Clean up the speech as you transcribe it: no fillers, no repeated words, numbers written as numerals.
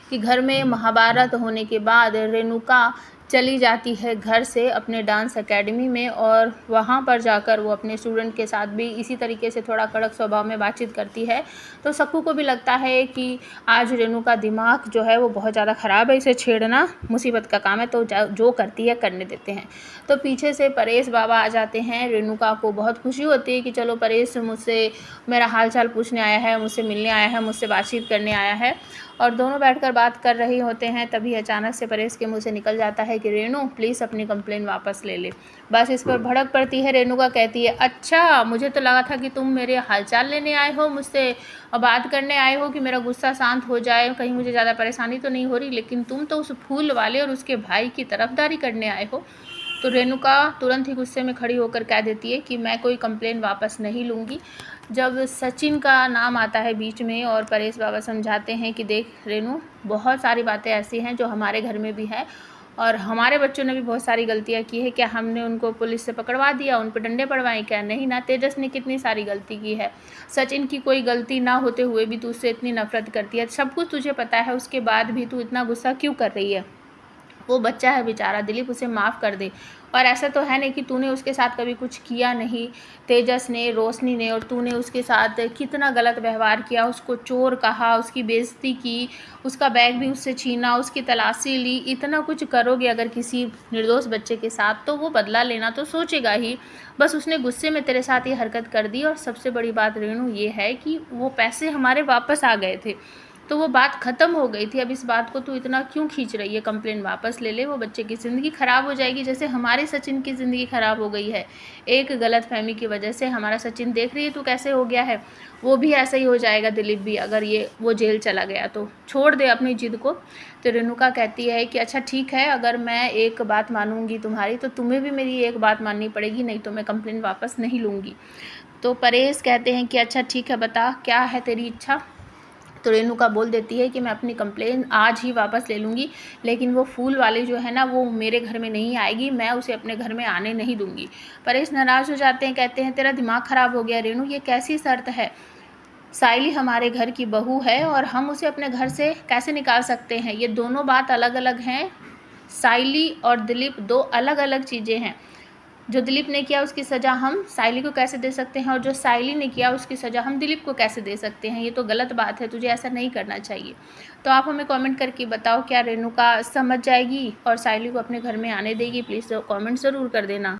कि घर में महाभारत होने के बाद रेणुका चली जाती है घर से अपने डांस एकेडमी में, और वहाँ पर जाकर वो अपने स्टूडेंट के साथ भी इसी तरीके से थोड़ा कड़क स्वभाव में बातचीत करती है। तो सक्कू को भी लगता है कि आज रेणु का दिमाग जो है वो बहुत ज़्यादा ख़राब है, इसे छेड़ना मुसीबत का काम है, तो जो करती है करने देते हैं। तो पीछे से परेश बाबा आ जाते हैं। रेणुका को बहुत खुशी होती है कि चलो परेश मुझसे मेरा हाल चाल पूछने आया है, मुझसे मिलने आया है, मुझसे बातचीत करने आया है, और दोनों बैठकर बात कर रहे होते हैं। तभी अचानक से परेश के मुंह से निकल जाता है कि रेणु प्लीज़ अपनी कंप्लेन वापस ले ले। बस इस पर भड़क पड़ती है। रेणुका कहती है अच्छा, मुझे तो लगा था कि तुम मेरे हालचाल लेने आए हो, मुझसे बात करने आए हो कि मेरा गुस्सा शांत हो जाए, कहीं मुझे ज़्यादा परेशानी तो नहीं हो रही, लेकिन तुम तो उस फूल वाले और उसके भाई की तरफदारी करने आए हो। तो रेणुका तुरंत ही गुस्से में खड़ी होकर कह देती है कि मैं कोई कंप्लेन वापस नहीं लूँगी। जब सचिन का नाम आता है बीच में और परेश बाबा समझाते हैं कि देख रेणु, बहुत सारी बातें ऐसी हैं जो हमारे घर में भी है, और हमारे बच्चों ने भी बहुत सारी गलतियां की है। क्या हमने उनको पुलिस से पकड़वा दिया, उन पर डंडे पड़वाएं? क्या नहीं ना। तेजस ने कितनी सारी गलती की है, सचिन की कोई गलती ना होते हुए भी तू उससे इतनी नफरत करती है, सब कुछ तुझे पता है, उसके बाद भी तू इतना गुस्सा क्यों कर रही है? वो बच्चा है बेचारा दिलीप, उसे माफ़ कर दे। और ऐसा तो है नहीं कि तूने उसके साथ कभी कुछ किया नहीं। तेजस ने, रोशनी ने और तूने उसके साथ कितना गलत व्यवहार किया, उसको चोर कहा, उसकी बेइज्जती की, उसका बैग भी उससे छीना, उसकी तलाशी ली। इतना कुछ करोगे अगर किसी निर्दोष बच्चे के साथ तो वो बदला लेना तो सोचेगा ही। बस उसने गुस्से में तेरे साथ ये हरकत कर दी। और सबसे बड़ी बात रेणु ये है कि वो पैसे हमारे वापस आ गए थे, तो वो बात ख़त्म हो गई थी। अब इस बात को तू इतना क्यों खींच रही है? कंप्लेन वापस ले ले, वो बच्चे की ज़िंदगी ख़राब हो जाएगी जैसे हमारे सचिन की ज़िंदगी ख़राब हो गई है। एक गलतफहमी की वजह से हमारा सचिन देख रही है तू कैसे हो गया है, वो भी ऐसा ही हो जाएगा दिलीप भी, अगर वो जेल चला गया तो। छोड़ दे अपनी जिद को। तो रेणुका कहती है कि अच्छा ठीक है, अगर मैं एक बात मानूंगी तुम्हारी तो तुम्हें भी मेरी एक बात माननी पड़ेगी, नहीं तो मैं कंप्लेन वापस नहीं लूँगी। तो परेश कहते हैं कि अच्छा ठीक है, बता क्या है तेरी इच्छा। तो रेणुका बोल देती है कि मैं अपनी कंप्लेन आज ही वापस ले लूँगी, लेकिन वो फूल वाली जो है ना वो मेरे घर में नहीं आएगी, मैं उसे अपने घर में आने नहीं दूँगी। परेश नाराज़ हो जाते हैं, कहते हैं तेरा दिमाग ख़राब हो गया रेणु, ये कैसी शर्त है? साइली हमारे घर की बहू है और हम उसे अपने घर से कैसे निकाल सकते हैं? ये दोनों बात अलग अलग हैं। साइली और दिलीप दो अलग अलग चीज़ें हैं। जो दिलीप ने किया उसकी सज़ा हम साइली को कैसे दे सकते हैं, और जो साइली ने किया उसकी सज़ा हम दिलीप को कैसे दे सकते हैं? ये तो गलत बात है, तुझे ऐसा नहीं करना चाहिए। तो आप हमें कमेंट करके बताओ, क्या रेणुका समझ जाएगी और साइली को अपने घर में आने देगी? प्लीज़ कमेंट ज़रूर कर देना।